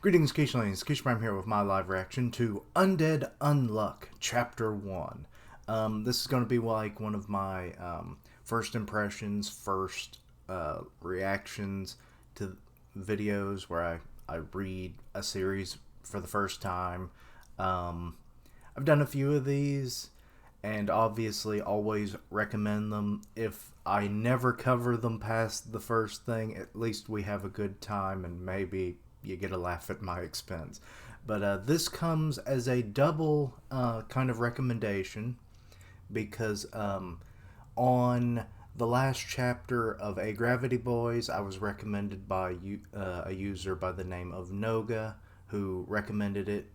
Greetings, Keishlings. Kishprime here with my live reaction to Undead Unluck, Chapter 1. This is going to be like one of my first impressions, first reactions to videos where I read a series for the first time. I've done a few of these, and obviously always recommend them. If I never cover them past the first thing, at least we have a good time and maybe you get a laugh at my expense. But this comes as a double kind of recommendation because on the last chapter of A Gravity Boys, I was recommended by a user by the name of Noga, who recommended it,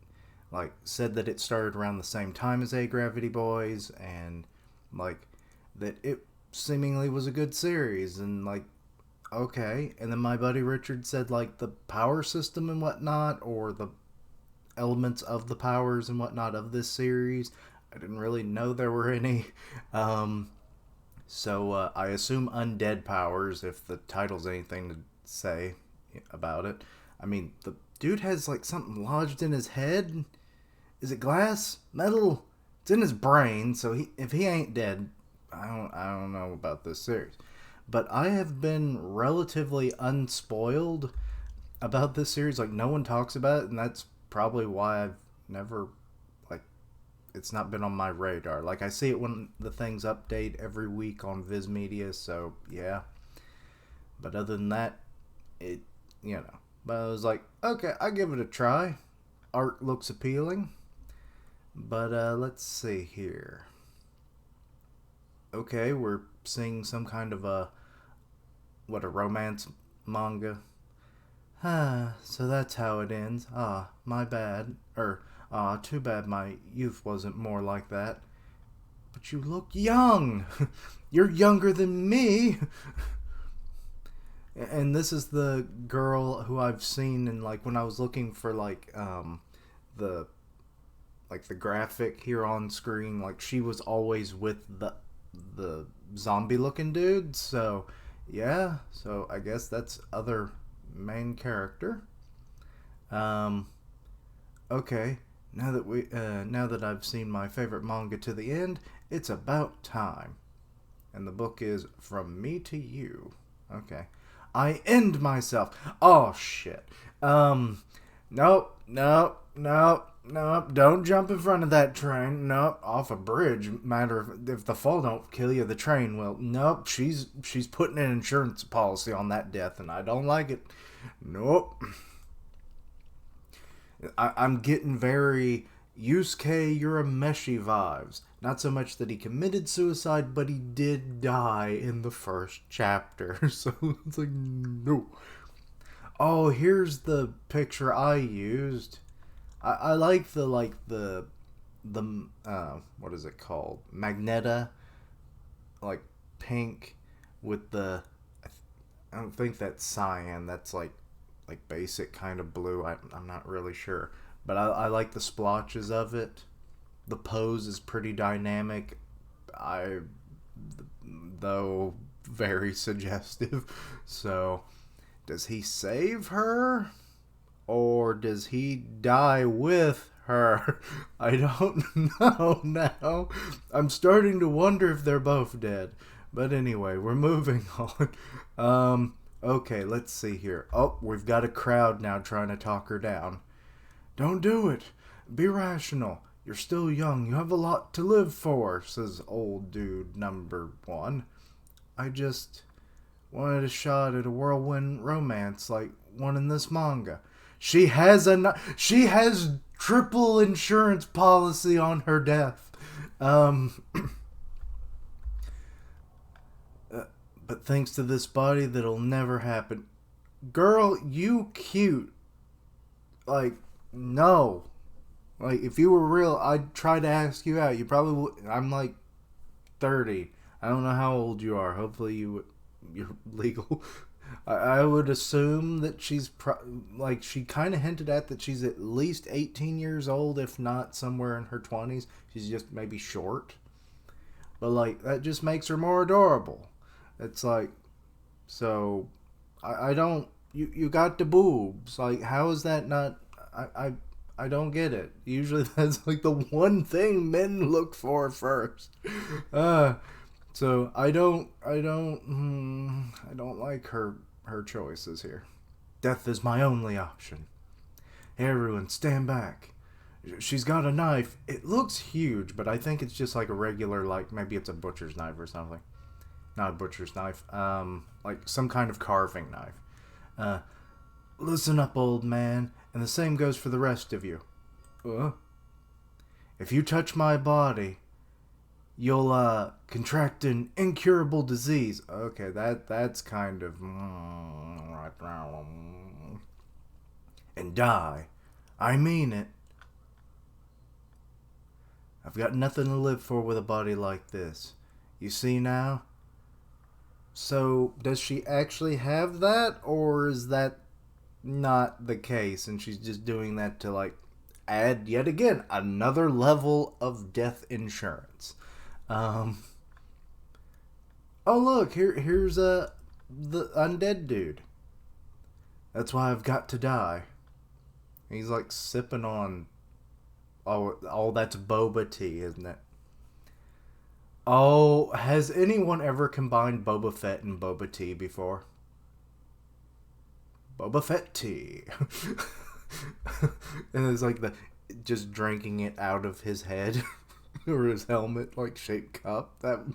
like said that it started around the same time as A Gravity Boys, and like that it seemingly was a good series, and like okay. And then my buddy Richard said like the power system and whatnot, or the elements of the powers and whatnot of this series, I didn't really know there were any. So I assume undead powers, if the title's anything to say about it. I mean, the dude has like something lodged in his head. Is it glass? Metal? It's in his brain, so if he ain't dead, I don't know about this series. But I have been relatively unspoiled about this series. Like, no one talks about it, and that's probably why I've never, like, it's not been on my radar. Like, I see it when the things update every week on Viz Media, so yeah. But other than that, it, you know. But I was like, okay, I'll give it a try. Art looks appealing. But let's see here. Okay, we're seeing some kind of a romance manga. So that's how it ends. My bad. Too bad my youth wasn't more like that. But you look young. You're younger than me. And this is the girl who I've seen in, like, when I was looking for like the graphic here on screen, like she was always with the zombie looking dude. So yeah, so I guess that's other main character. Okay, now that I've seen my favorite manga to the end, it's about time. And the book is From Me to You. Okay. I end myself. Oh shit. Nope, don't jump in front of that train. Nope, off a bridge. Matter if the fall don't kill you, the train will. Nope, she's putting an insurance policy on that death, and I don't like it. Nope. I'm getting very Yusuke Urameshi vibes. Not so much that he committed suicide, but he did die in the first chapter. So it's like, no. Oh, here's the picture I used. I like the what is it called? Magneta, like pink with the, I don't think that's cyan. That's like basic kind of blue. I'm not really sure, but I like the splotches of it. The pose is pretty dynamic. Though very suggestive. So, does he save her? Or does he die with her? I don't know now. I'm starting to wonder if they're both dead. But anyway, we're moving on. Okay, let's see here. Oh, we've got a crowd now trying to talk her down. Don't do it. Be rational. You're still young. You have a lot to live for, says old dude number 1. I just wanted a shot at a whirlwind romance like one in this manga. She has triple insurance policy on her death. But thanks to this body, that'll never happen. Girl, you cute. Like, no. Like, if you were real, I'd try to ask you out. You probably would. I'm like 30. I don't know how old you are. Hopefully you're legal. I would assume that she's like, she kind of hinted at that she's at least 18 years old, if not somewhere in her 20s. She's just maybe short. But like, that just makes her more adorable. It's like, so I don't You got the boobs. Like, how is that not? I don't get it. Usually that's like the one thing men look for first. So I don't like her choices here. Death is my only option. Hey, everyone, stand back. She's got a knife. It looks huge, but I think it's just like a regular, like maybe it's a butcher's knife or something. Not a butcher's knife. Like some kind of carving knife. Listen up, old man, and the same goes for the rest of you. If you touch my body, you'll contract an incurable disease. Okay, that's kind of and die. I mean it. I've got nothing to live for with a body like this. You see now? So, does she actually have that, or is that not the case, and she's just doing that to, like, add, yet again, another level of death insurance? Oh, look, here's the undead dude. That's why I've got to die. He's, like, sipping on... Oh, that's boba tea, isn't it? Oh, has anyone ever combined Boba Fett and boba tea before? Boba Fett tea. And it's like just drinking it out of his head or his helmet, like shaped cup. That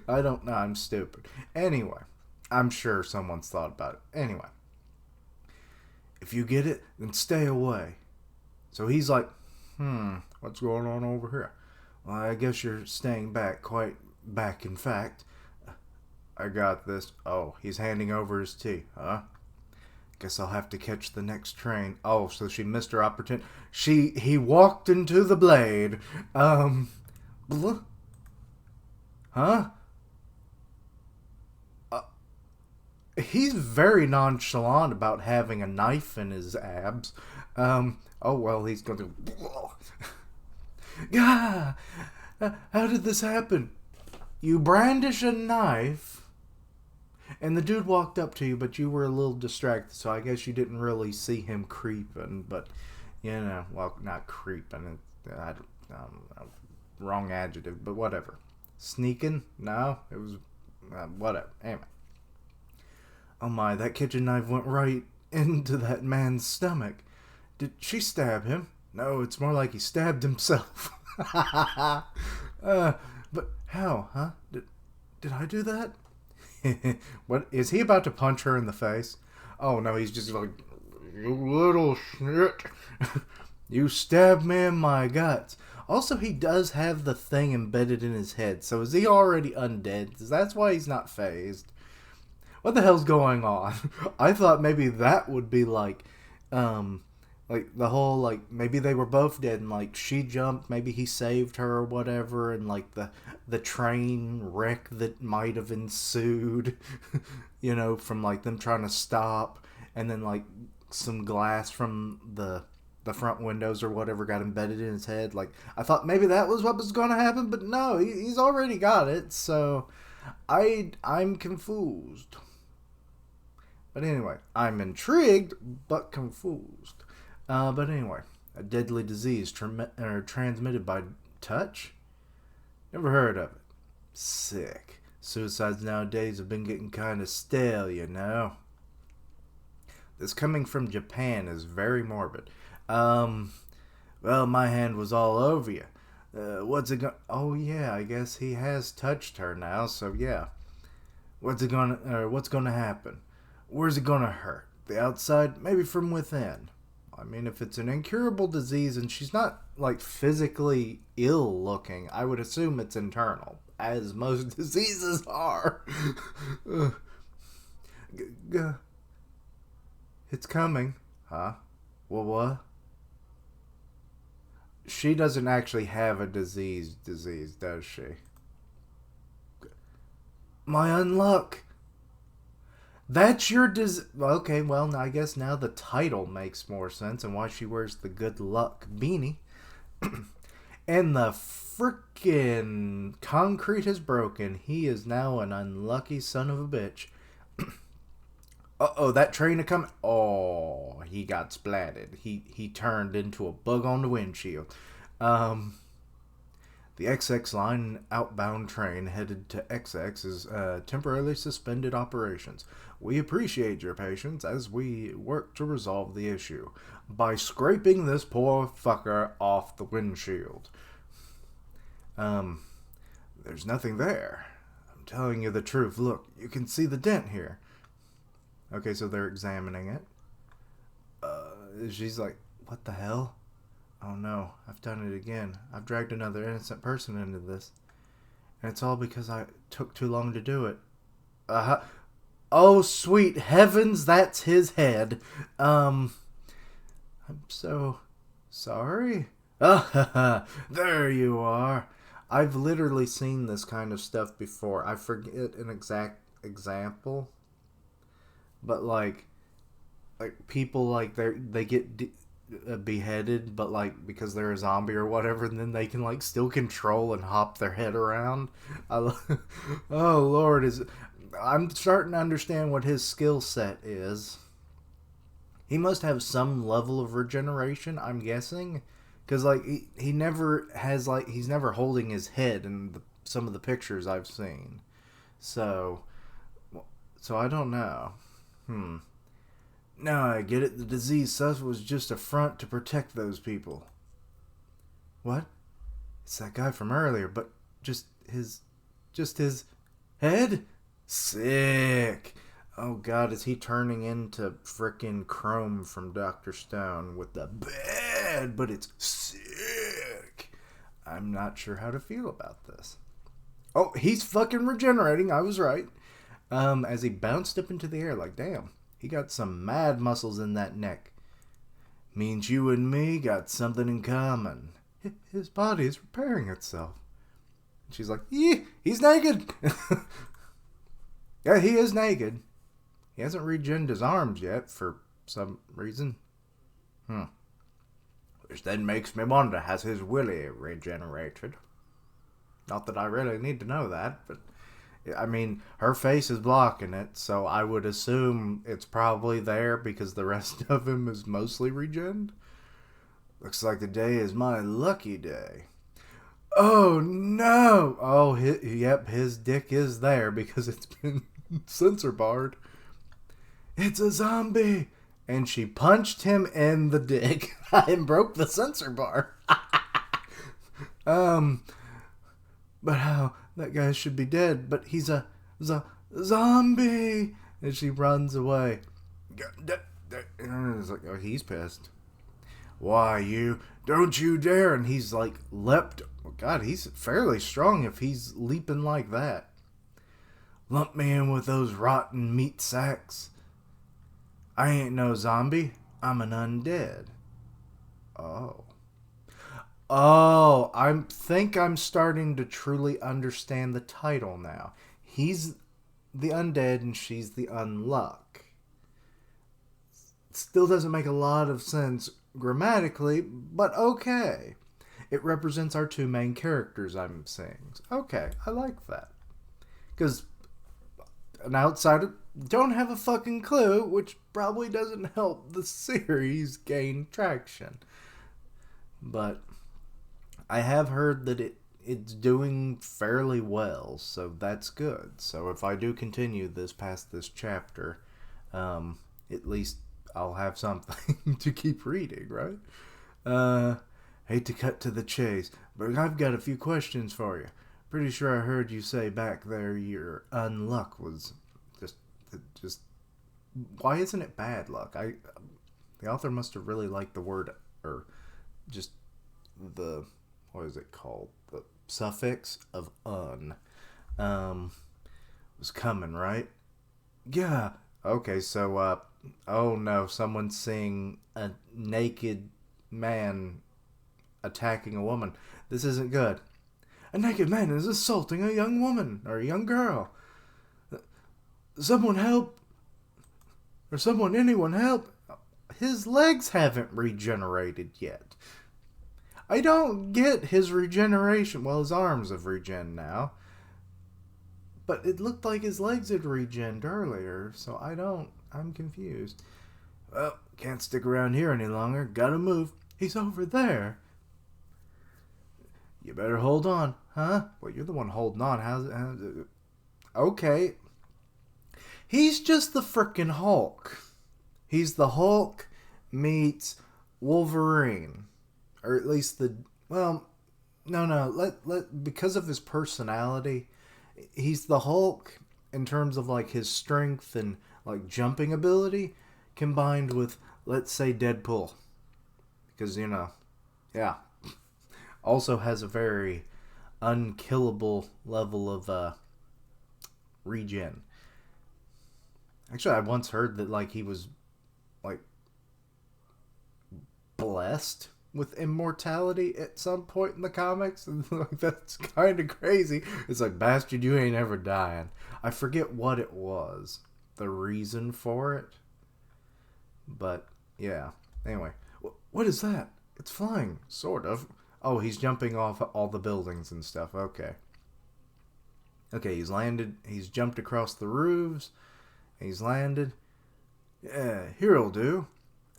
I don't know. I'm stupid. Anyway, I'm sure someone's thought about it. Anyway, if you get it, then stay away. So he's like, what's going on over here? Well, I guess you're staying back, quite back, in fact. I got this. Oh, he's handing over his tea, huh? Guess I'll have to catch the next train. Oh, so she missed her opportunity. He walked into the blade. Huh? He's very nonchalant about having a knife in his abs. Oh, well, he's going to... Gah! How did this happen? You brandish a knife, and the dude walked up to you, but you were a little distracted, so I guess you didn't really see him creeping, but, you know, well, not creeping, I don't know, wrong adjective, but whatever. Sneaking? No, it was, whatever, anyway. Oh my, that kitchen knife went right into that man's stomach. Did she stab him? No, it's more like he stabbed himself. But how, huh? Did I do that? What, is he about to punch her in the face? Oh no, he's just like, you little shit. You stabbed me in my guts. Also, he does have the thing embedded in his head, so is he already undead? That's why he's not phased. What the hell's going on? I thought maybe that would be like the whole, like, maybe they were both dead and, like, she jumped, maybe he saved her or whatever, and, like, the train wreck that might have ensued, you know, from, like, them trying to stop, and then, like, some glass from the front windows or whatever got embedded in his head. Like, I thought maybe that was what was going to happen, but no, he's already got it, so I'm confused. But anyway, I'm intrigued, but confused. But anyway, a deadly disease transmitted by touch? Never heard of it. Sick. Suicides nowadays have been getting kind of stale, you know. This coming from Japan is very morbid. Well, my hand was all over you. What's it going... Oh, yeah, I guess he has touched her now, so yeah. What's gonna happen? Where's it gonna hurt? The outside? Maybe from within. I mean, if it's an incurable disease and she's not, like, physically ill looking, I would assume it's internal, as most diseases are. It's coming. Huh? Well, what? She doesn't actually have a disease, does she? My unluck. That's your Okay, well, I guess now the title makes more sense and why she wears the good luck beanie. And the frickin' concrete is broken. He is now an unlucky son of a bitch. Uh-oh, that train a coming. Oh, he got splatted. He turned into a bug on the windshield. Um, the XX line outbound train headed to XX is temporarily suspended operations. We appreciate your patience as we work to resolve the issue by scraping this poor fucker off the windshield. Um, there's nothing there. I'm telling you the truth. Look, you can see the dent here. Okay, so they're examining it. She's like, what the hell? Oh no, I've done it again. I've dragged another innocent person into this. And it's all because I took too long to do it. Uh-huh. Oh, sweet heavens, that's his head. I'm so sorry. There you are. I've literally seen this kind of stuff before. I forget an exact example, but like people like they get beheaded, but like because they're a zombie or whatever, and then they can like still control and hop their head around. Oh Lord, I'm starting to understand what his skill set is. He must have some level of regeneration, I'm guessing, because like he never has like he's never holding his head in some of the pictures I've seen. So I don't know. Now I get it. The disease stuff was just a front to protect those people. What? It's that guy from earlier, but just his head? Sick. Oh god, is he turning into frickin' Chrome from Dr. Stone with the bed, but it's sick. I'm not sure how to feel about this. Oh, he's fucking regenerating. I was right. As he bounced up into the air, like, damn, he got some mad muscles in that neck. Means you and me got something in common. His body is repairing itself. And she's like, he's naked. Yeah, he is naked. He hasn't regened his arms yet for some reason. Which then makes me wonder, has his willy regenerated? Not that I really need to know that, but I mean, her face is blocking it, so I would assume it's probably there because the rest of him is mostly regened. Looks like the day is my lucky day. Oh no! Oh, yep, his dick is there because it's been censor barred. It's a zombie! And she punched him in the dick and broke the censor bar. But how? That guy should be dead, but he's a zombie! And she runs away. And it's like, oh, he's pissed. Why, you? Don't you dare! And he's like leapt. Oh, God, he's fairly strong if he's leaping like that. Lump me in with those rotten meat sacks. I ain't no zombie. I'm an undead. Oh. Oh, I think I'm starting to truly understand the title now. He's the undead and she's the unluck. Still doesn't make a lot of sense grammatically, but okay. It represents our two main characters I'm seeing. Okay, I like that. Because an outsider don't have a fucking clue, which probably doesn't help the series gain traction. But I have heard that it's doing fairly well, so that's good. So if I do continue this past this chapter, at least I'll have something to keep reading, right? Hate to cut to the chase, but I've got a few questions for you. Pretty sure I heard you say back there your unluck was just why isn't it bad luck? The author must have really liked the word, or just the, what is it called? The suffix of un. Was coming, right? Yeah. Okay, so, oh no, someone's seeing a naked man attacking a woman. This isn't good. A naked man is assaulting a young woman, or a young girl. Someone help. Or anyone help. His legs haven't regenerated yet. I don't get his regeneration. Well, his arms have regen now. But it looked like his legs had regened earlier, so I don't I'm confused. Well, can't stick around here any longer. Gotta move. He's over there. You better hold on, huh? Well, you're the one holding on. How's okay. He's just the frickin' Hulk. He's the Hulk meets Wolverine. Or at least well, no. Because of his personality, he's the Hulk in terms of like his strength and like jumping ability combined with, let's say, Deadpool. Because, yeah. Also has a very unkillable level of regen. Actually, I once heard that like he was like blessed with immortality at some point in the comics, and like that's kind of crazy. It's like, bastard, you ain't ever dying. I forget what it was, the reason for it, but yeah. Anyway, what is that? It's flying, sort of. Oh, he's jumping off all the buildings and stuff. Okay, he's landed. He's jumped across the roofs. He's landed. Yeah, here'll do.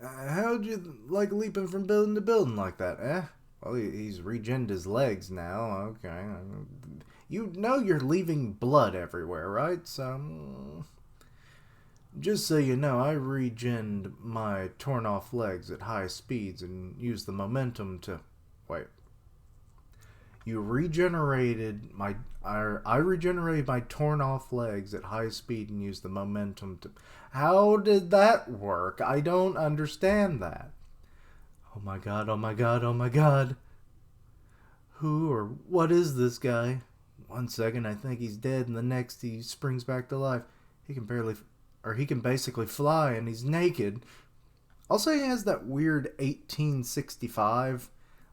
How'd you like leaping from building to building like that, eh? Well, he's regened his legs now. Okay. You know you're leaving blood everywhere, right? So, just so you know, I regened my torn off legs at high speeds and used the momentum to... Wait. You regenerated my... I regenerated my torn off legs at high speed and used the momentum to... How did that work? I don't understand that. Oh my god, oh my god, oh my god. Who or what is this guy? One second I think he's dead and the next he springs back to life. He can basically fly and he's naked. Also, he has that weird 1865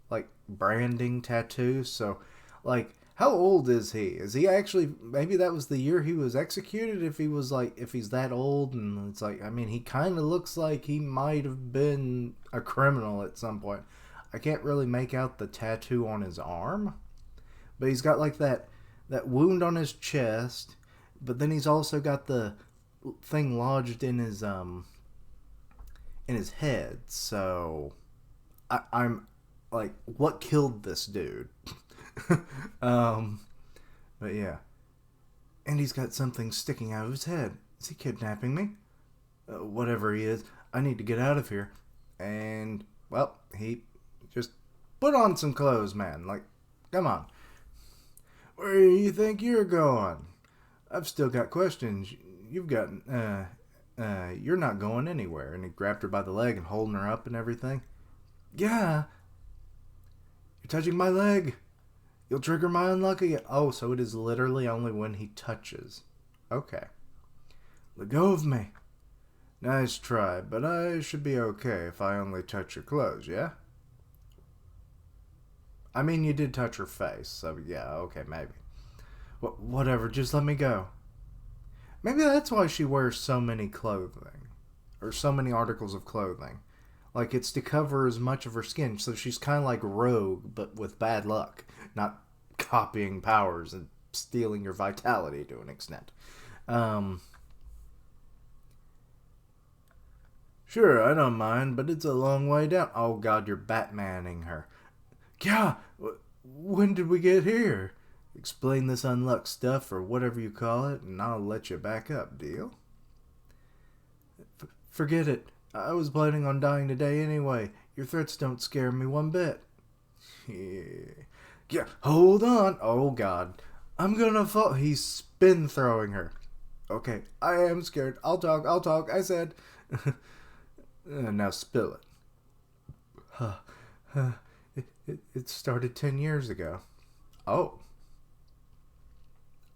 like branding tattoo. So, like, how old is he? Is he actually, maybe that was the year he was executed? If he's that old, and it's like, I mean, he kind of looks like he might have been a criminal at some point. I can't really make out the tattoo on his arm, but he's got like that wound on his chest, but then he's also got the thing lodged in his head. So I'm like, what killed this dude? But yeah, and he's got something sticking out of his head. Is he kidnapping me? Whatever he is, I need to get out of here. And well, he just put on some clothes, man. Like, come on. Where do you think you're going? I've still got questions. You've got, you're not going anywhere. And he grabbed her by the leg and holding her up and everything. Yeah. You're touching my leg. You'll trigger my unluck again. Oh, so it is literally only when he touches. Okay. Let go of me. Nice try, but I should be okay if I only touch your clothes, yeah? I mean, you did touch her face, so yeah, okay, maybe. Whatever, just let me go. Maybe that's why she wears so many clothing. Or so many articles of clothing. Like, it's to cover as much of her skin, so she's kind of like Rogue, but with bad luck. Not copying powers and stealing your vitality to an extent. Sure, I don't mind, but it's a long way down. Oh god, you're Batmaning her. Yeah, when did we get here? Explain this unluck stuff, or whatever you call it, and I'll let you back up, deal? Forget it. I was planning on dying today anyway. Your threats don't scare me one bit. Yeah, hold on. Oh, God. I'm gonna fall. He's spin throwing her. Okay, I am scared. I'll talk. I said. Now spill it. It started 10 years ago. Oh.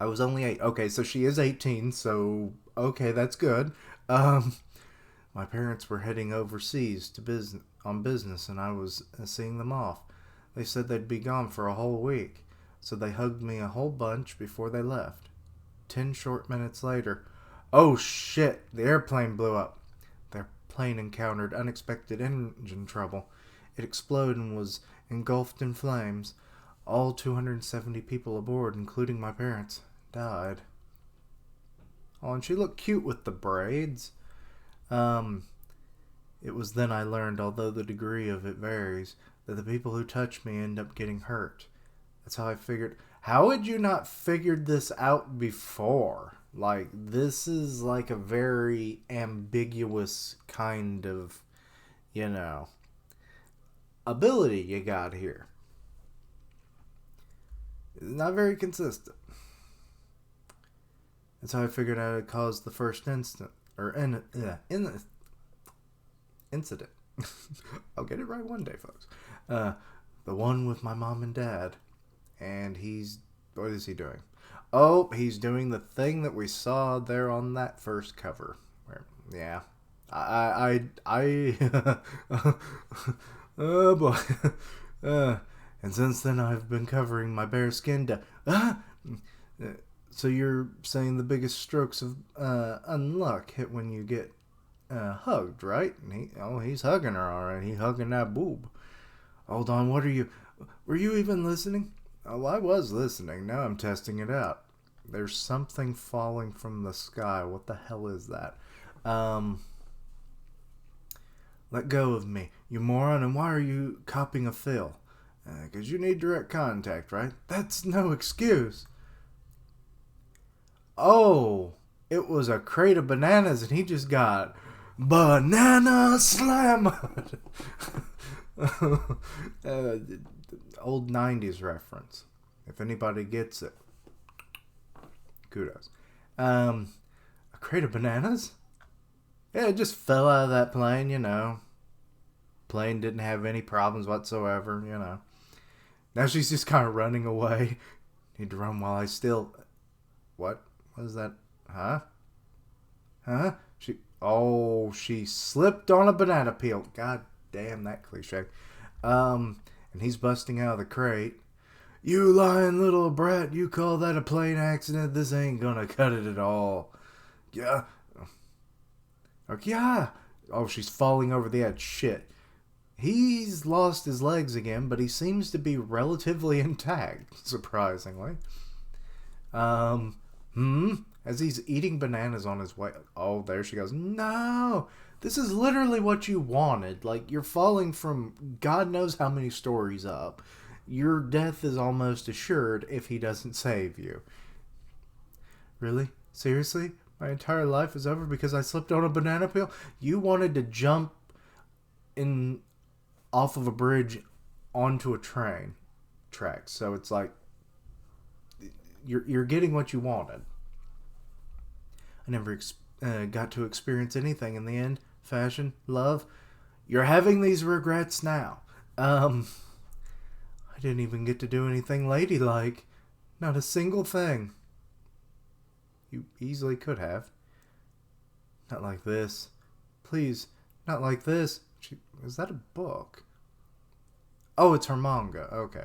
I was only 8. Okay, so she is 18, so okay, that's good. My parents were heading overseas to on business, and I was seeing them off. They said they'd be gone for a whole week, so they hugged me a whole bunch before they left. 10 short minutes later, oh shit, the airplane blew up. Their plane encountered unexpected engine trouble. It exploded and was engulfed in flames. All 270 people aboard, including my parents, died. Oh, and she looked cute with the braids. Um, it was then I learned, although the degree of it varies, that the people who touch me end up getting hurt. That's how I figured. How had you not figured this out before? Like, this is like a very ambiguous kind of, you know, ability you got here. It's not very consistent. That's how I figured out it caused the first instant. Or incident. I'll get it right one day, folks. The one with my mom and dad. And what is he doing? Oh, he's doing the thing that we saw there on that first cover. Yeah. Oh boy. And since then I've been covering my bare skin to, so you're saying the biggest strokes of unluck hit when you get hugged, right? And he's hugging her alright. He's hugging that boob. Hold on, were you even listening? Oh, I was listening. Now I'm testing it out. There's something falling from the sky. What the hell is that? Let go of me, you moron, and why are you copying a fill? 'Cause you need direct contact, right? That's no excuse. Oh, it was a crate of bananas and he just got banana slammered. Old 90s reference. If anybody gets it, kudos. A crate of bananas? Yeah, it just fell out of that plane, Plane didn't have any problems whatsoever, Now she's just kind of running away. Need to run while I still... What? What is that? Huh? She slipped on a banana peel. God damn, that cliche. And he's busting out of the crate. You lying little brat, you call that a plane accident? This ain't gonna cut it at all. Yeah. Yeah. Oh, she's falling over the edge. Shit. He's lost his legs again, but he seems to be relatively intact, surprisingly. As he's eating bananas on his way. Oh, there she goes. No! This is literally what you wanted. Like, you're falling from God knows how many stories up. Your death is almost assured if he doesn't save you. Really? Seriously? My entire life is over because I slipped on a banana peel? You wanted to jump off of a bridge onto a train track. So it's like you're getting what you wanted. I never got to experience anything in the end. Fashion, love. You're having these regrets now. I didn't even get to do anything ladylike. Not a single thing. You easily could have. Not like this. Please, not like this. Is that a book? Oh, it's her manga. Okay.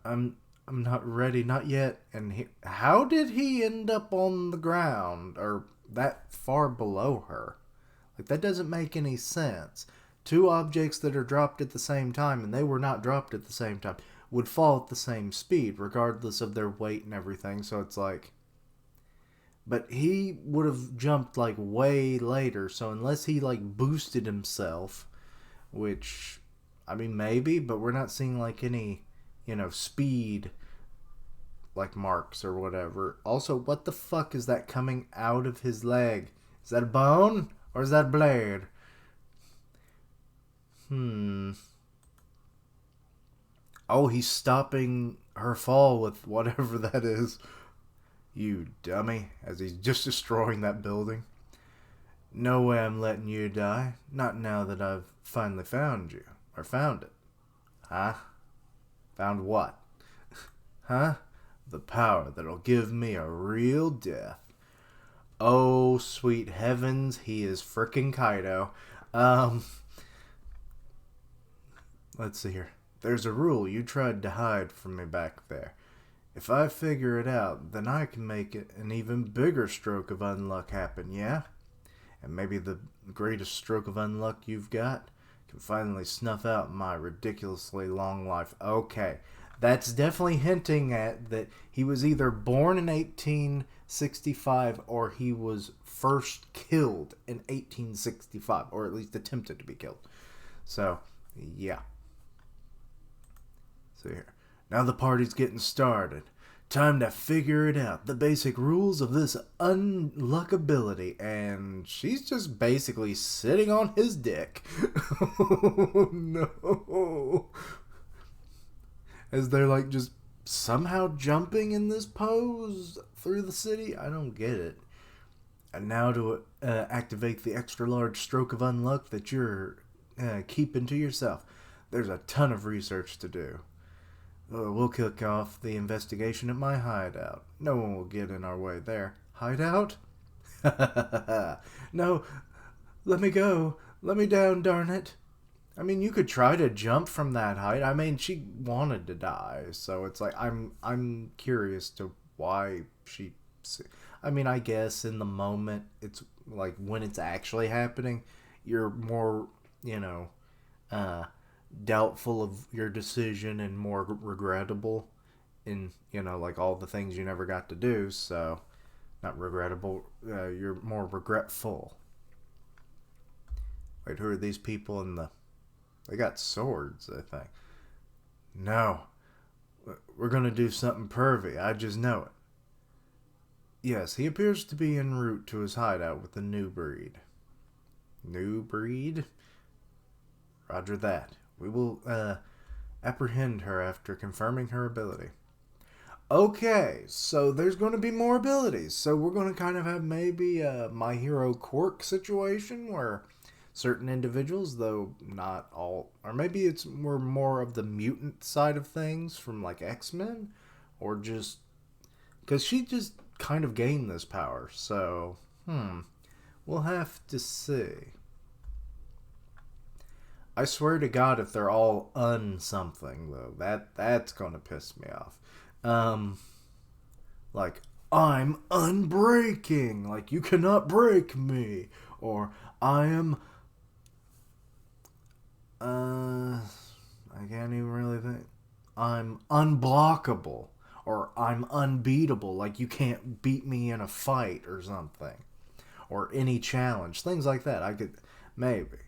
I'm not ready, not yet. And how did he end up on the ground or that far below her? Like, that doesn't make any sense. Two objects that are dropped at the same time, and they were not dropped at the same time, would fall at the same speed, regardless of their weight and everything. So it's like... But he would have jumped, like, way later. So unless he, like, boosted himself, which, I mean, maybe, but we're not seeing, like, any, speed, like, marks or whatever. Also, what the fuck is that coming out of his leg? Is that a bone? Or is that a blade? Oh, he's stopping her fall with whatever that is. You dummy. As he's just destroying that building. No way I'm letting you die. Not now that I've finally found you. Or found it. Huh? Found what? Huh? The power that'll give me a real death. Oh, sweet heavens, he is frickin' Kaido. Let's see here. There's a rule you tried to hide from me back there. If I figure it out, then I can make it an even bigger stroke of unluck happen, yeah? And maybe the greatest stroke of unluck you've got can finally snuff out my ridiculously long life. Okay, That's definitely hinting at that he was either born in 1865 or he was first killed in 1865, or at least attempted to be killed. So, yeah. So here. Now the party's getting started. Time to figure it out. The basic rules of this unluck ability. And she's just basically sitting on his dick. Oh, no. As they're like just somehow jumping in this pose through the city. I don't get it. And now to activate the extra large stroke of unluck that you're keeping to yourself. There's a ton of research to do. We'll kick off the investigation at my hideout. No one will get in our way there. Hideout? No, let me go. Let me down, darn it. I mean, you could try to jump from that height. I mean, she wanted to die, so it's like I'm curious to why she. I mean, I guess in the moment, it's like when it's actually happening, you're more, doubtful of your decision and more regrettable in, like all the things you never got to do. So, not regrettable, you're more regretful. Wait, who are these people in the... They got swords, I think. No. We're going to do something pervy. I just know it. Yes, he appears to be en route to his hideout with a new breed. New breed? Roger that. We will apprehend her after confirming her ability. Okay, so there's going to be more abilities. So we're going to kind of have maybe a My Hero quirk situation where certain individuals, though not all, or maybe we're more of the mutant side of things from like X-Men, or just because she just kind of gained this power. So, we'll have to see. I swear to God, if they're all something though, that's gonna piss me off. Like, I'm unbreaking, like you cannot break me, or I am. I can't even really think. I'm unblockable, or I'm unbeatable, like you can't beat me in a fight or something, or any challenge, things like that. I could maybe.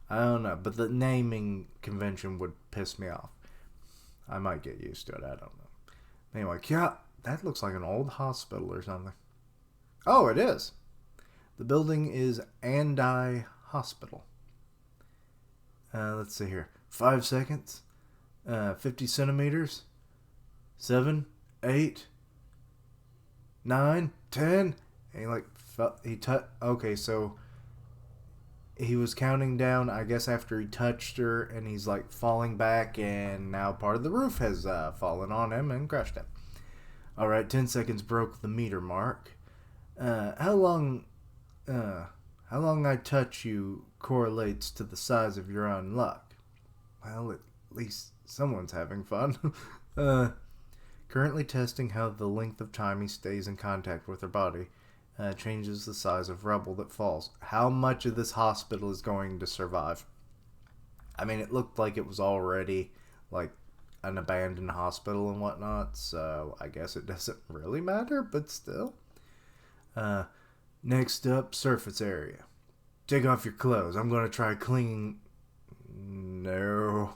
I don't know, but the naming convention would piss me off. I might get used to it, I don't know. Anyway, yeah, that looks like an old hospital or something. Oh, it is. The building is Andi Hospital. Let's see here. 5 seconds. 50 centimeters. 7, 8, 9, 10. And okay, so he was counting down, I guess, after he touched her, and he's like falling back, and now part of the roof has fallen on him and crushed him. All right, 10 seconds broke the meter mark. How long I touch you correlates to the size of your unluck. Well, at least someone's having fun. Currently testing how the length of time he stays in contact with her body changes the size of rubble that falls. How much of this hospital is going to survive? I mean, it looked like it was already like an abandoned hospital and whatnot, so I guess it doesn't really matter, but still. Next up, surface area. Take off your clothes. I'm going to try clinging... No.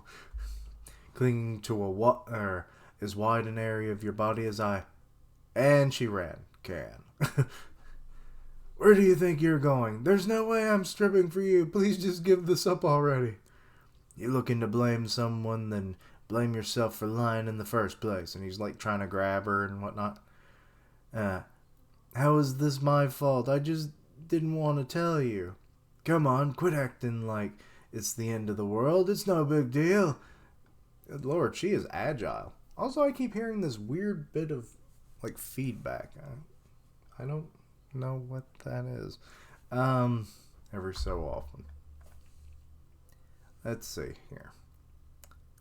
Clinging to as wide an area of your body as I... And she ran. Can. Where do you think you're going? There's no way I'm stripping for you. Please just give this up already. You looking to blame someone, then blame yourself for lying in the first place. And he's like trying to grab her and whatnot. How is this my fault? I just didn't want to tell you. Come on, quit acting like it's the end of the world. It's no big deal. Good Lord, she is agile. Also, I keep hearing this weird bit of like feedback. I don't know what that is. Every so often. Let's see here.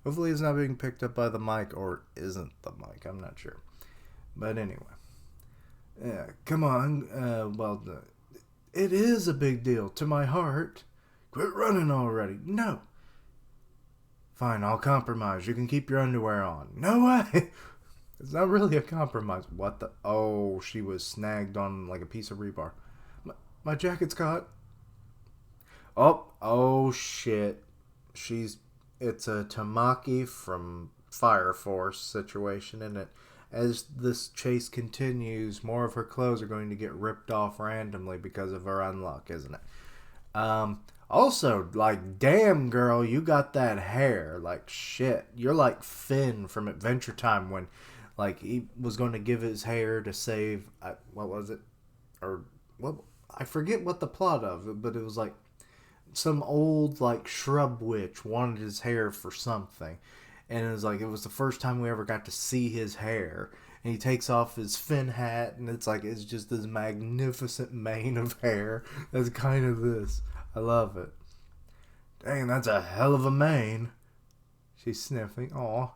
Hopefully it's not being picked up by the mic, or isn't the mic. I'm not sure. But anyway. Yeah, come on. It is a big deal to my heart. Quit running already. No. Fine, I'll compromise. You can keep your underwear on. No way! It's not really a compromise. What the? Oh, she was snagged on like a piece of rebar. My jacket's caught. Oh shit. It's a Tamaki from Fire Force situation, isn't it? As this chase continues, more of her clothes are going to get ripped off randomly because of her unluck, isn't it? Also, like, damn girl, you got that hair. Like, shit. You're like Finn from Adventure Time when, like, he was going to give his hair to save, what was it? Or, what? I forget what the plot of it, but it was like some old, like, shrub witch wanted his hair for something. And it was like, it was the first time we ever got to see his hair. And he takes off his Finn hat, and it's like, it's just this magnificent mane of hair. That's kind of this. I love it. Dang, that's a hell of a mane. She's sniffing. Aw.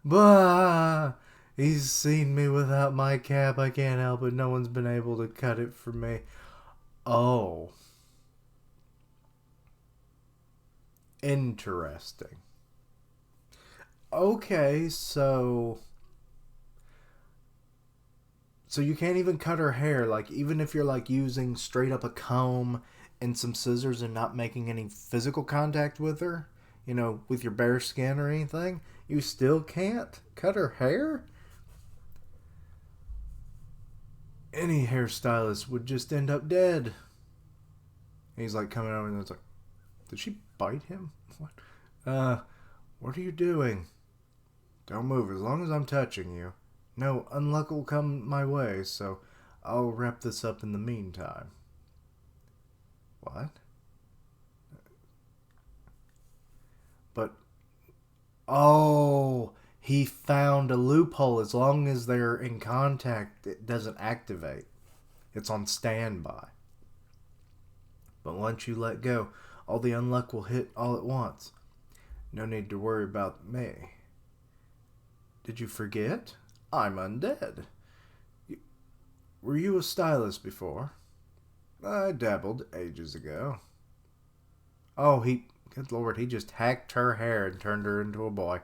Bah! He's seen me without my cap. I can't help it. No one's been able to cut it for me. Oh. Interesting. Okay, so you can't even cut her hair. Like, even if you're like using straight up a comb and some scissors and not making any physical contact with her, you know, with your bare skin or anything, you still can't cut her hair? Any hairstylist would just end up dead. And he's like coming over and it's like, did she bite him? What? What are you doing? Don't move as long as I'm touching you. No, unluck will come my way, so I'll wrap this up in the meantime. What? But, oh, he found a loophole. As long as they're in contact, it doesn't activate. It's on standby. But once you let go, all the unluck will hit all at once. No need to worry about me. Did you forget? I'm undead. Were you a stylist before? I dabbled ages ago. Oh, good lord, he just hacked her hair and turned her into a boy.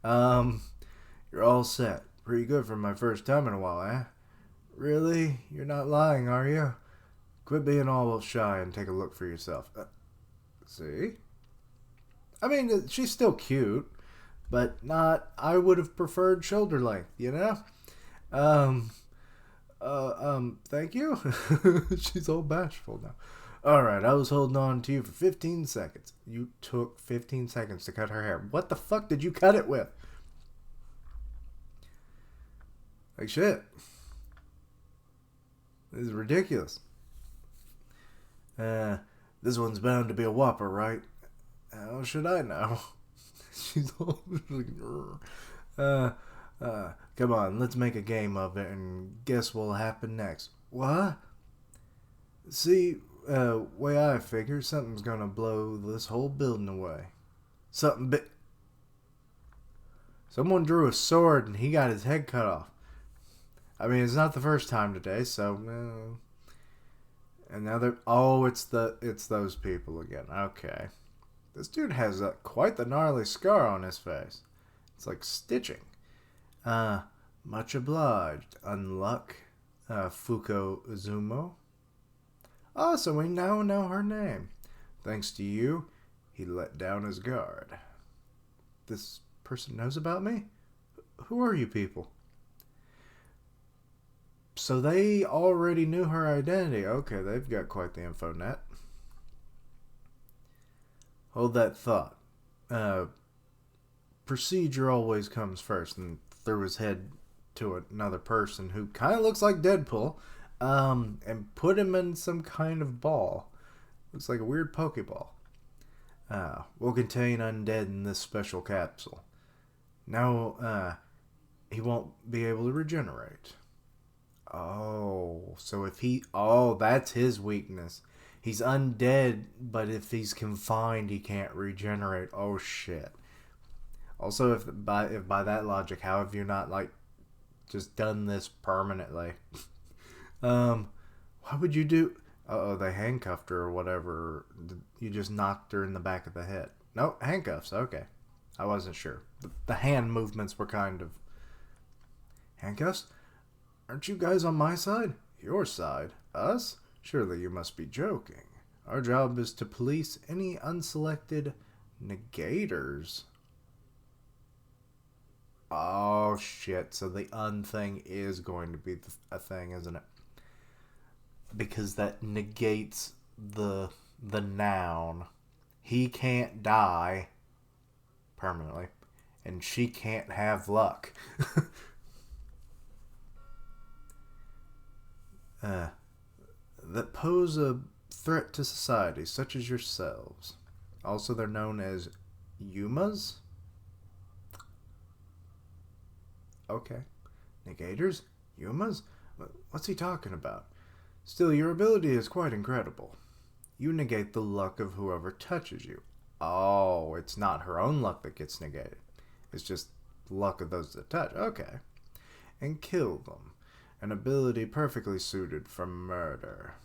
You're all set. Pretty good for my first time in a while, eh? Really? You're not lying, are you? Quit being all shy and take a look for yourself. See? I mean, she's still cute, but not, I would have preferred shoulder length, you know? Thank you? She's all bashful now. Alright, I was holding on to you for 15 seconds. You took 15 seconds to cut her hair. What the fuck did you cut it with? Like shit. This is ridiculous. This one's bound to be a whopper, right? How should I know? She's all like, come on, let's make a game of it and guess what'll happen next. What? See, way I figure, something's gonna blow this whole building away. Something big. Someone drew a sword and he got his head cut off. I mean, it's not the first time today, so. And now they're. Oh, it's those people again. Okay. This dude has quite the gnarly scar on his face. It's like stitching. Much obliged. Unluck. Fuko Uzumo. Oh, so we now know her name. Thanks to you, he let down his guard. This person knows about me? Who are you people? So they already knew her identity. Okay, they've got quite the info net. Hold that thought. Procedure always comes first, and threw his head to another person who kind of looks like Deadpool, and put him in some kind of ball. Looks like a weird Pokeball. Will contain undead in this special capsule. Now, he won't be able to regenerate. Oh, so if he... Oh, that's his weakness. He's undead, but if he's confined, he can't regenerate. Oh, shit. Also, if by that logic, how have you not, like, just done this permanently? What would you do? Uh-oh, they handcuffed her or whatever. You just knocked her in the back of the head. No, handcuffs, okay. I wasn't sure. The hand movements were kind of... Handcuffs? Aren't you guys on my side? Your side? Us? Surely you must be joking. Our job is to police any unselected negators. Oh, shit. So the thing is going to be a thing, isn't it? Because that negates the noun. He can't die permanently, and she can't have luck. That pose a threat to society, such as yourselves. Also, they're known as Yumas. Okay. Negators? Yumas? What's he talking about? Still, your ability is quite incredible. You negate the luck of whoever touches you. Oh, it's not her own luck that gets negated. It's just the luck of those that touch. Okay. And kill them. An ability perfectly suited for murder.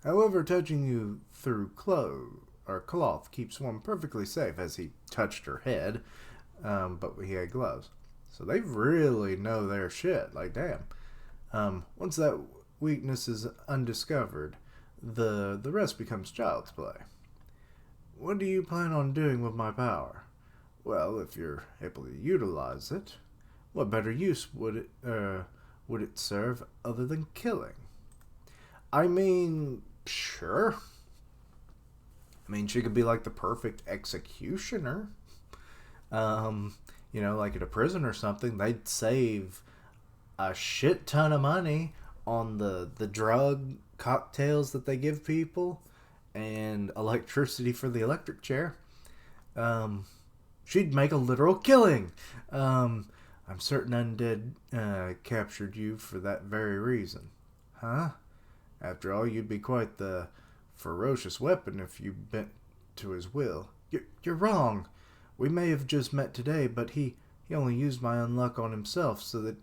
However, touching you through cloth keeps one perfectly safe, as he touched her head, but he had gloves. So they really know their shit. Like, damn. Once that weakness is undiscovered, the rest becomes child's play. What do you plan on doing with my power? Well, if you're able to utilize it, what better use would it serve other than killing? I mean, sure. I mean, she could be like the perfect executioner. Like at a prison or something, they'd save a shit ton of money on the drug cocktails that they give people and electricity for the electric chair. She'd make a literal killing. I'm certain Undead captured you for that very reason. Huh? After all, you'd be quite the ferocious weapon if you bent to his will. You're wrong. We may have just met today, but he only used my unluck on himself so that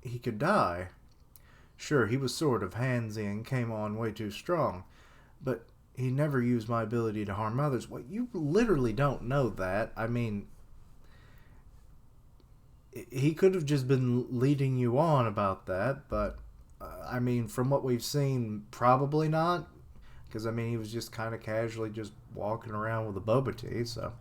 he could die. Sure, he was sort of handsy and came on way too strong, but he never used my ability to harm others. Well, you literally don't know that. I mean, he could have just been leading you on about that, but, I mean, from what we've seen, probably not. Because, I mean, he was just kind of casually just walking around with a boba tea, so...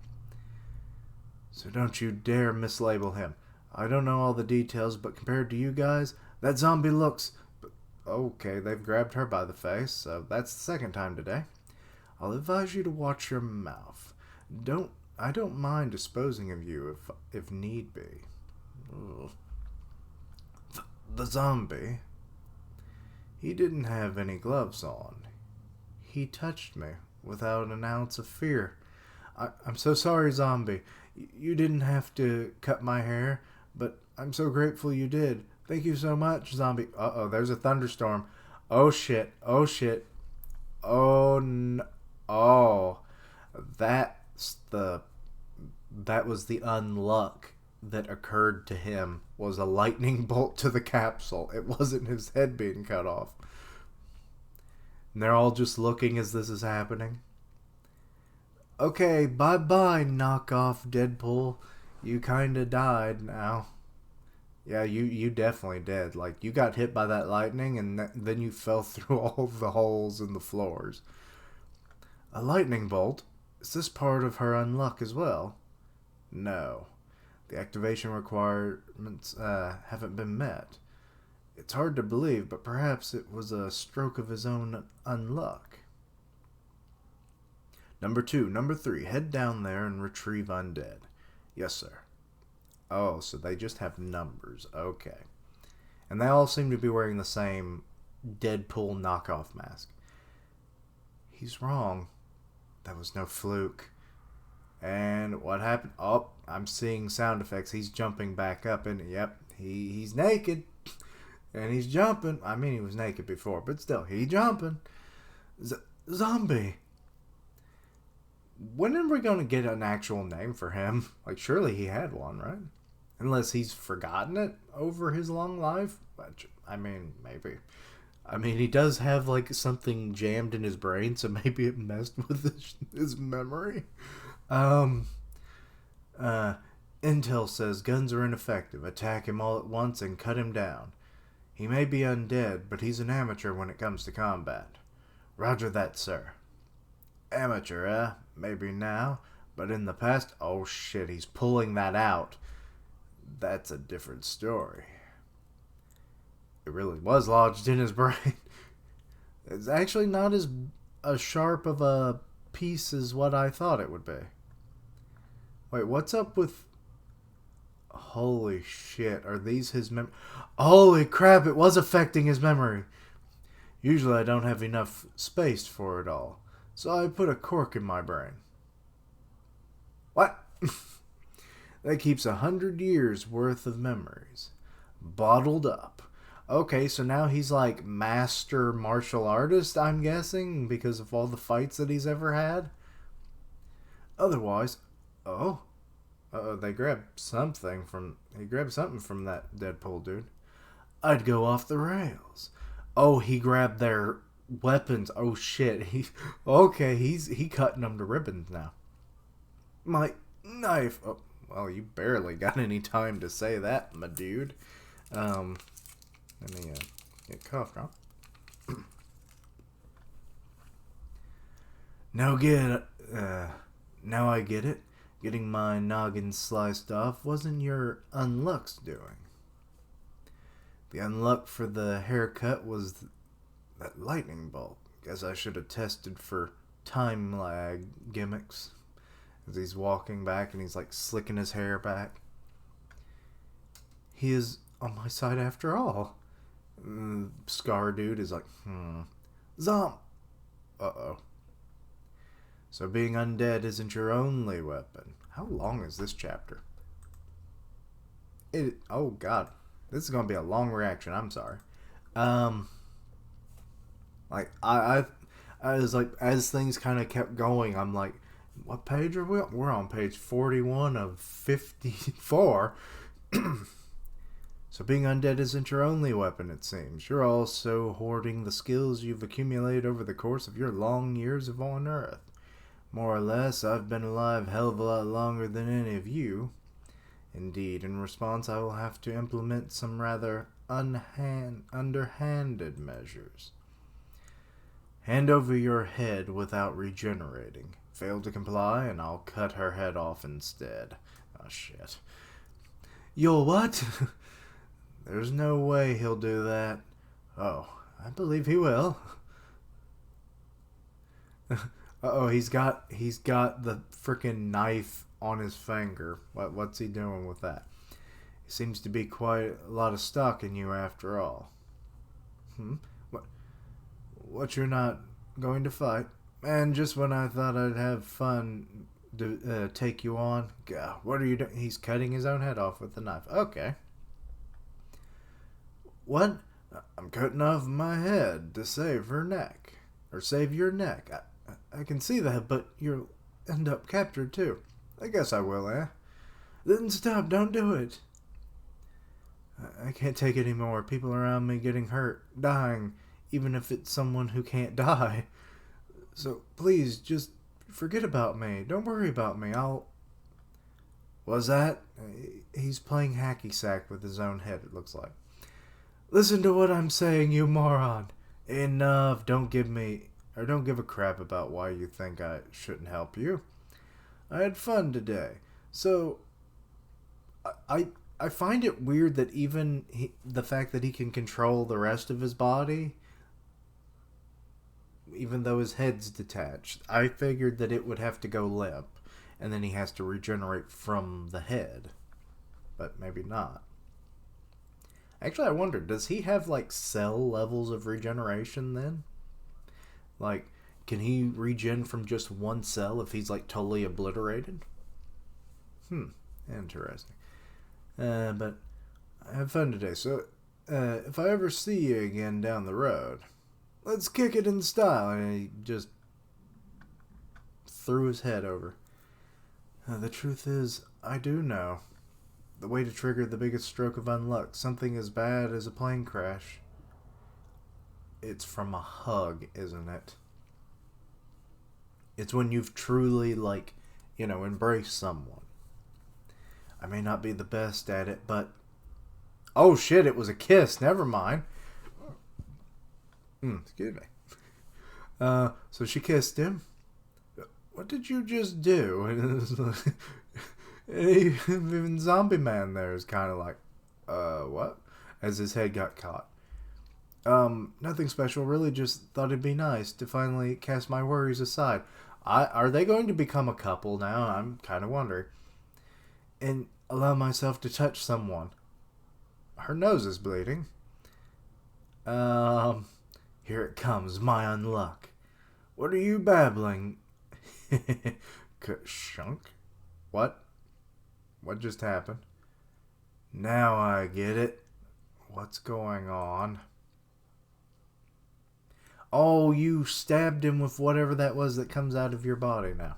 So don't you dare mislabel him. I don't know all the details, but compared to you guys, that zombie looks... Okay, they've grabbed her by the face, so that's the second time today. I'll advise you to watch your mouth. I don't mind disposing of you if need be. The zombie, he didn't have any gloves on. He touched me without an ounce of fear. I'm so sorry, zombie. You didn't have to cut my hair, but I'm so grateful you did. Thank you so much, zombie. Uh-oh, there's a thunderstorm. Oh, shit. Oh, shit. Oh, no. Oh. That was the unluck that occurred to him, was a lightning bolt to the capsule. It wasn't his head being cut off. And they're all just looking as this is happening. Okay, bye-bye, knockoff Deadpool. You kinda died now. Yeah, you definitely did. Like, you got hit by that lightning, and then you fell through all the holes in the floors. A lightning bolt? Is this part of her unluck as well? No. The activation requirements haven't been met. It's hard to believe, but perhaps it was a stroke of his own unluck. Number 2. Number 3. Head down there and retrieve Undead. Yes, sir. Oh, so they just have numbers. Okay. And they all seem to be wearing the same Deadpool knockoff mask. He's wrong. That was no fluke. And what happened? Oh, I'm seeing sound effects. He's jumping back up, and yep, he's naked. And he's jumping. I mean, he was naked before, but still, he's jumping. Zombie. When are we going to get an actual name for him? Like, surely he had one, right? Unless he's forgotten it over his long life. But, I mean, maybe. I mean, he does have, like, something jammed in his brain, so maybe it messed with his memory. Uh, Intel says guns are ineffective. Attack him all at once and cut him down. He may be undead, but he's an amateur when it comes to combat. Roger that, sir. Amateur, eh? Maybe now, but in the past, oh shit, he's pulling that out. That's a different story. It really was lodged in his brain. It's actually not as sharp of a piece as what I thought it would be. Wait, what's up with... Holy shit, are these his Holy crap, it was affecting his memory. Usually I don't have enough space for it all, so I put a cork in my brain. What? That keeps 100 years worth of memories. Bottled up. Okay, so now he's like master martial artist, I'm guessing, because of all the fights that he's ever had. Otherwise, he grabbed something from that Deadpool dude. I'd go off the rails. Oh, he grabbed their weapons. Oh shit. He cutting them to ribbons now. My knife. Oh, well, you barely got any time to say that, my dude. Let me get coughed on. Now I get it. Getting my noggin sliced off wasn't your Unluck's doing. The Unluck for the haircut was that lightning bolt. Guess I should have tested for time lag gimmicks. As he's walking back and he's like slicking his hair back. He is on my side after all. Scar dude is like, Zomp. Uh-oh. So being undead isn't your only weapon. How long is this chapter? Oh god. This is gonna be a long reaction, I'm sorry. Like I was like, as things kind of kept going, I'm like, what page are we on? We're on page 41 of 54. So being undead isn't your only weapon, it seems. You're also hoarding the skills you've accumulated over the course of your long years of on Earth. More or less, I've been alive a hell of a lot longer than any of you. Indeed, in response, I will have to implement some rather underhanded measures. Hand over your head without regenerating. Fail to comply, and I'll cut her head off instead. Oh, shit. You'll what? There's no way he'll do that. Oh, I believe he will. Uh-oh, he's got the frickin' knife on his finger. What's he doing with that? He seems to be quite a lot of stock in you after all. What, you're not going to fight? And just when I thought I'd have fun to take you on, God, what are you doing? He's cutting his own head off with the knife. Okay. What? I'm cutting off my head to save her neck. Or save your neck. I can see that, but you'll end up captured too. I guess I will, eh? Then stop, don't do it. I can't take it anymore. People around me getting hurt, dying, even if it's someone who can't die. So please, just forget about me. Don't worry about me. Was that? He's playing hacky sack with his own head, it looks like. Listen to what I'm saying, you moron. Enough. Don't give a crap about why you think I shouldn't help you. I had fun today. So, I find it weird that even the fact that he can control the rest of his body, even though his head's detached, I figured that it would have to go limp, and then he has to regenerate from the head. But maybe not. Actually, I wonder, does he have, like, cell levels of regeneration then? Like, can he regen from just one cell if he's, like, totally obliterated? Interesting. But I had fun today, so if I ever see you again down the road, let's kick it in style. And he just threw his head over. The truth is, I do know. The way to trigger the biggest stroke of unluck, something as bad as a plane crash. It's from a hug, isn't it? It's when you've truly, like, embraced someone. I may not be the best at it, but... Oh shit, it was a kiss. Never mind. Excuse me. So she kissed him. What did you just do? And even Zombie Man there is kind of like, what? As his head got caught. Nothing special. Really just thought it'd be nice to finally cast my worries aside. Are they going to become a couple now? I'm kind of wondering. And allow myself to touch someone. Her nose is bleeding. Here it comes, my unluck. What are you babbling? Shunk? What? What just happened? Now I get it. What's going on? Oh, you stabbed him with whatever that was that comes out of your body now.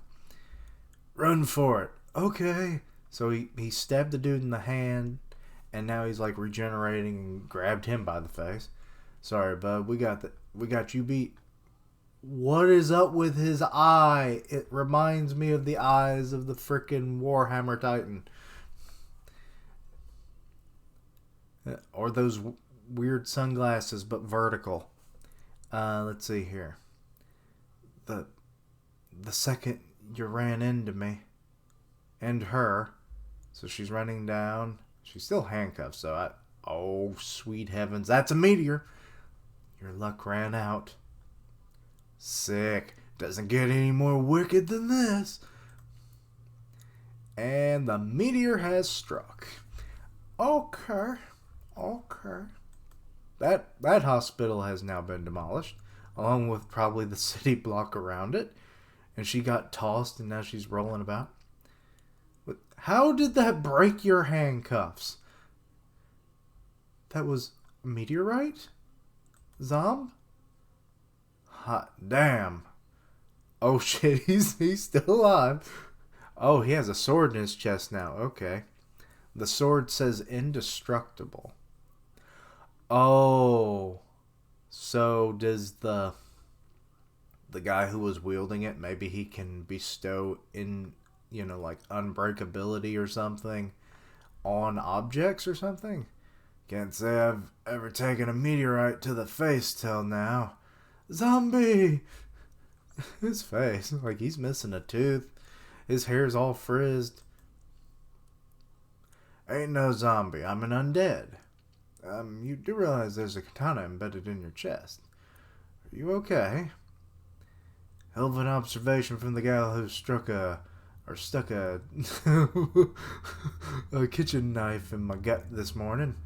Run for it. Okay. So he stabbed the dude in the hand, and now he's like regenerating and grabbed him by the face. Sorry, bud. We got you beat. What is up with his eye? It reminds me of the eyes of the frickin' Warhammer Titan. Or those weird sunglasses, but vertical. Let's see here. The second you ran into me. And her. So she's running down. She's still handcuffed, so oh, sweet heavens. That's a meteor. Your luck ran out. Sick. Doesn't get any more wicked than this. And the meteor has struck. Okay. That hospital has now been demolished, along with probably the city block around it. And she got tossed, and now she's rolling about. But how did that break your handcuffs? That was a meteorite? Zomb? Hot damn. Oh shit, he's still alive. Oh, he has a sword in his chest now. Okay. The sword says indestructible. Oh. So does the guy who was wielding it, maybe he can bestow like unbreakability or something on objects or something? Can't say I've ever taken a meteorite to the face till now. Zombie! His face, like he's missing a tooth. His hair's all frizzed. Ain't no zombie, I'm an undead. You do realize there's a katana embedded in your chest. Are you okay? Hell of an observation from the gal who stuck a a kitchen knife in my gut this morning.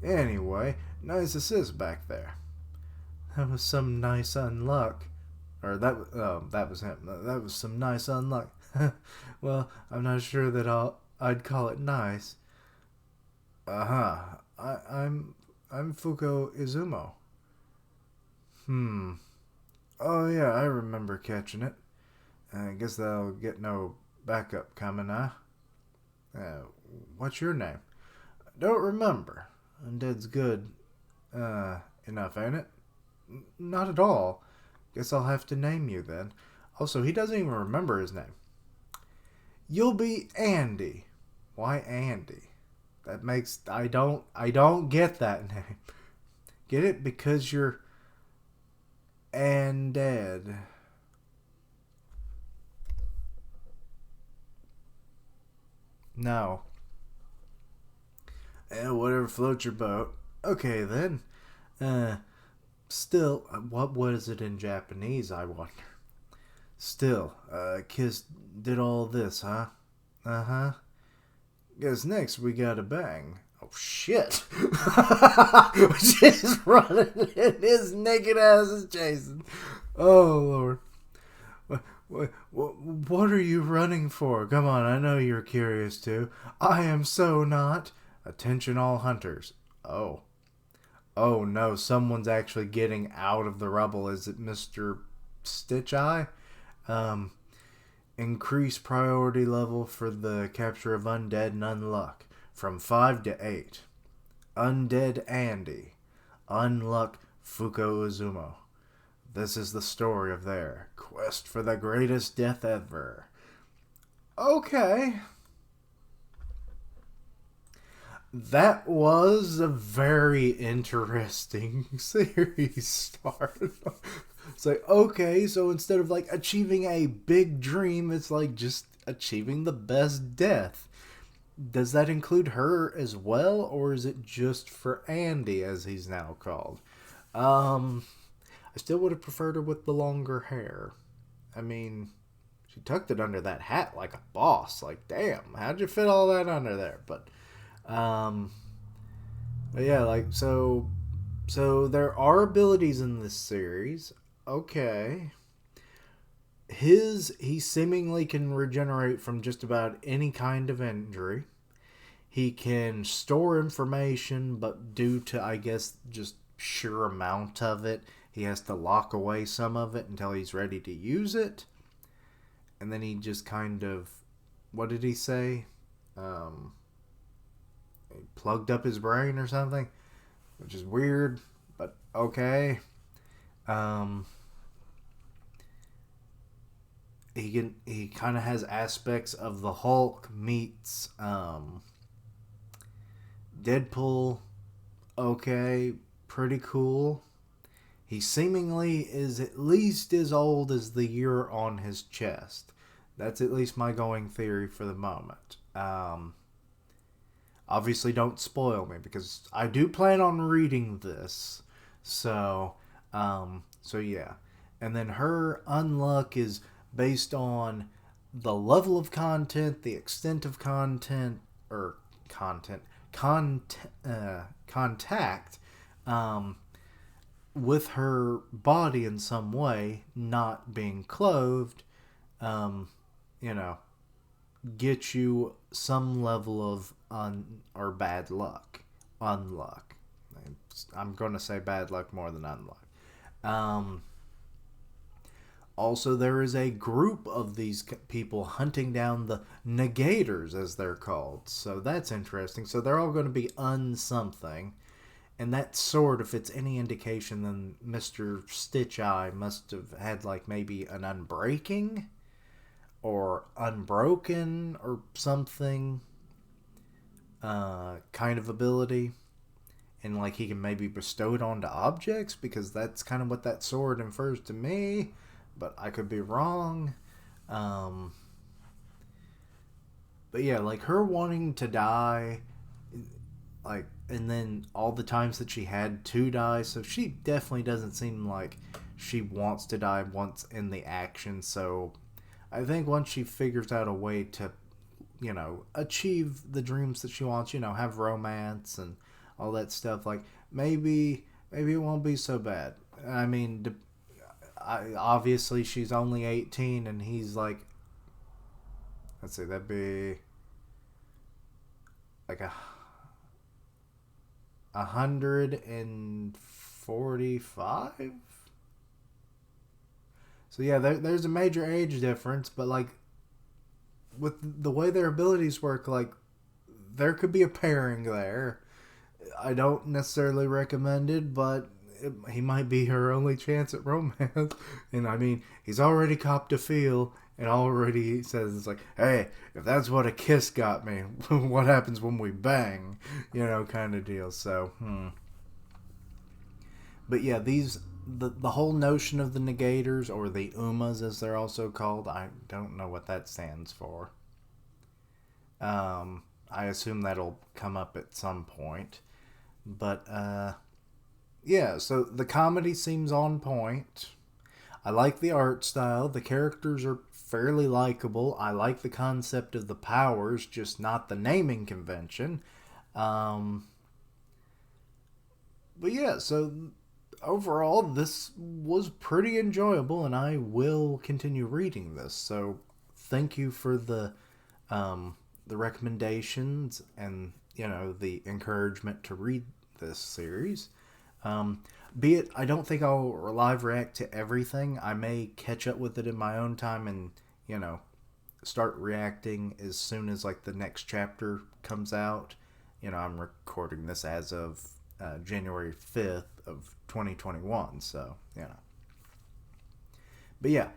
Anyway, nice assist back there. That was some nice unluck. Or that was him. That was some nice unluck. Well, I'm not sure that I'd call it nice. I'm Fuko Izumo. Oh yeah, I remember catching it. I guess they'll get no backup coming, huh? What's your name? Don't remember. Undead's good enough, ain't it? Not at all. Guess I'll have to name you then. Also, he doesn't even remember his name. You'll be Andy. Why Andy? That makes... I don't get that name. Get it? Because you're... Undead. No. Whatever floats your boat. Okay, then. Still, what was it in Japanese, I wonder? Still, Kiss did all this, huh? Uh-huh. Guess next we gotta bang. Oh, shit. Just running and his naked ass is chasing. Oh, Lord. What are you running for? Come on, I know you're curious too. I am so not. Attention all hunters. Oh. Oh no, someone's actually getting out of the rubble. Is it Mr. Stitch Eye? Increase priority level for the capture of Undead Unluck from 5 to 8. Undead Andy. Unluck Fuko Izumo. This is the story of their quest for the greatest death ever. Okay. That was a very interesting series start. It's like, okay, so instead of like achieving a big dream, it's like just achieving the best death. Does that include her as well, or is it just for Andy, as he's now called? Um, I still would have preferred her with the longer hair. I mean, she tucked it under that hat like a boss. Like, damn, how'd you fit all that under there? Um, but yeah, like so there are abilities in this series. Okay. He seemingly can regenerate from just about any kind of injury. He can store information, but due to, I guess, just sheer amount of it, he has to lock away some of it until he's ready to use it. And then he just kind of, what did he say? Um, he plugged up his brain or something, which is weird, but okay. Um, he kind of has aspects of the Hulk meets Deadpool. Okay, pretty cool. He seemingly is at least as old as the year on his chest. That's at least my going theory for the moment. Obviously, don't spoil me because I do plan on reading this. So, so yeah. And then her unluck is based on the level of content, the extent of content, or content, contact um, with her body in some way, not being clothed, um, you know, get you some level of or bad luck, unluck. I'm going to say bad luck more than unluck. Um, Also, there is a group of these people hunting down the negators, as they're called. So that's interesting. So they're all going to be unsomething. And that sword, if it's any indication, then Mr. Stitch Eye must have had like maybe an unbreaking or unbroken or something kind of ability. And like he can maybe bestow it onto objects because that's kind of what that sword infers to me. But I could be wrong. Um, but yeah, like her wanting to die, like, and then all the times that she had to die, so she definitely doesn't seem like she wants to die once in the action. So I think once she figures out a way to, achieve the dreams that she wants, have romance and all that stuff, like maybe it won't be so bad. I mean, obviously she's only 18 and he's like, let's see, that'd be like 145. So yeah, there's a major age difference, but like with the way their abilities work, like there could be a pairing there. I don't necessarily recommend it, but he might be her only chance at romance. And I mean, he's already copped a feel and already says, it's like, hey, if that's what a kiss got me, what happens when we bang? Kind of deal. So, But yeah, the whole notion of the negators, or the Umas as they're also called, I don't know what that stands for. I assume that'll come up at some point. But yeah, so the comedy seems on point. I like the art style. The characters are fairly likable. I like the concept of the powers, just not the naming convention. Um, but yeah, so overall, this was pretty enjoyable, and I will continue reading this. So thank you for the recommendations and the encouragement to read this series. Be it, I don't think I'll live react to everything. I may catch up with it in my own time and start reacting as soon as like the next chapter comes out. I'm recording this as of January 5th of 2021. So but yeah.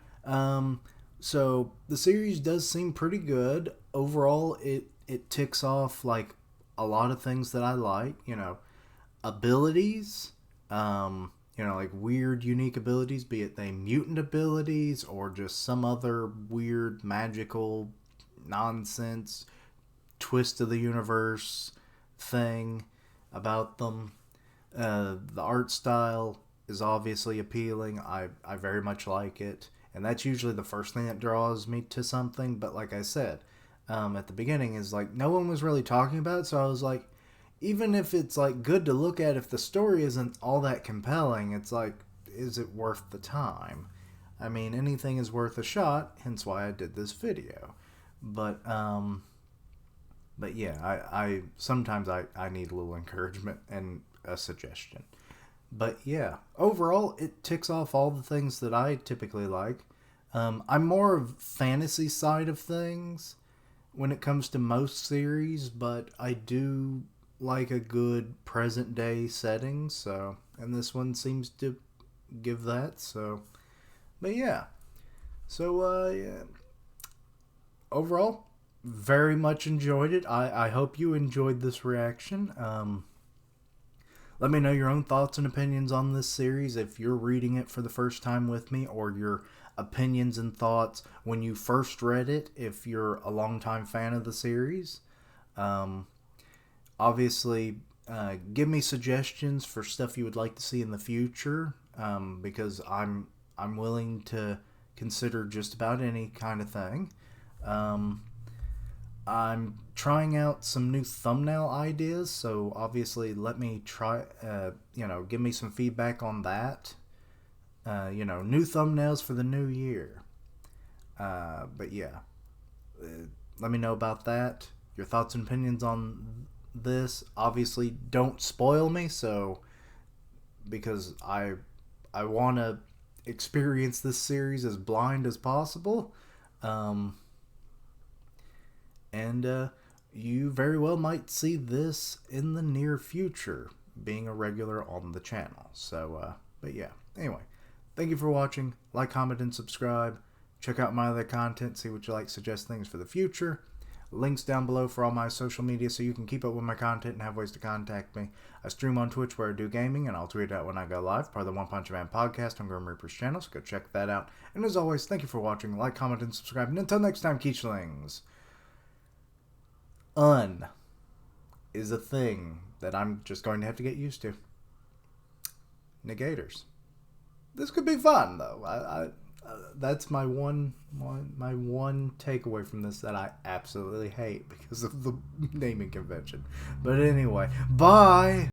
So the series does seem pretty good overall. It ticks off like a lot of things that I like, abilities, like weird, unique abilities, be it they mutant abilities or just some other weird, magical nonsense twist of the universe thing about them. The art style is obviously appealing. I very much like it. And that's usually the first thing that draws me to something. But like I said, at the beginning, is like no one was really talking about it. So I was like, even if it's like good to look at, if the story isn't all that compelling, it's like, is it worth the time? I mean, anything is worth a shot, hence why I did this video. But yeah, I sometimes I need a little encouragement and a suggestion. But yeah, overall, it ticks off all the things that I typically like. I'm more of fantasy side of things when it comes to most series, but I do like a good present day setting. So, and this one seems to give that. So, but yeah. So yeah. Overall, very much enjoyed it. I hope you enjoyed this reaction. Let me know your own thoughts and opinions on this series if you're reading it for the first time with me, or your opinions and thoughts when you first read it if you're a longtime fan of the series. Obviously, give me suggestions for stuff you would like to see in the future, because I'm willing to consider just about any kind of thing. I'm trying out some new thumbnail ideas, so obviously let me try, give me some feedback on that. New thumbnails for the new year. But yeah, let me know about that. Your thoughts and opinions on this. Obviously, don't spoil me, so because I want to experience this series as blind as possible. And you very well might see this in the near future, being a regular on the channel. So, but yeah. Anyway, thank you for watching. Like, comment, and subscribe. Check out my other content, see what you like, suggest things for the future. Links down below for all my social media so you can keep up with my content and have ways to contact me. I stream on Twitch where I do gaming, and I'll tweet out when I go live, part of the One Punch Man podcast on Grim Reaper's channel, so go check that out. And as always, thank you for watching. Like, comment, and subscribe. And until next time, Keechlings. Is a thing that I'm just going to have to get used to. Negators. This could be fun, though. That's my one takeaway from this that I absolutely hate because of the naming convention. But anyway, bye!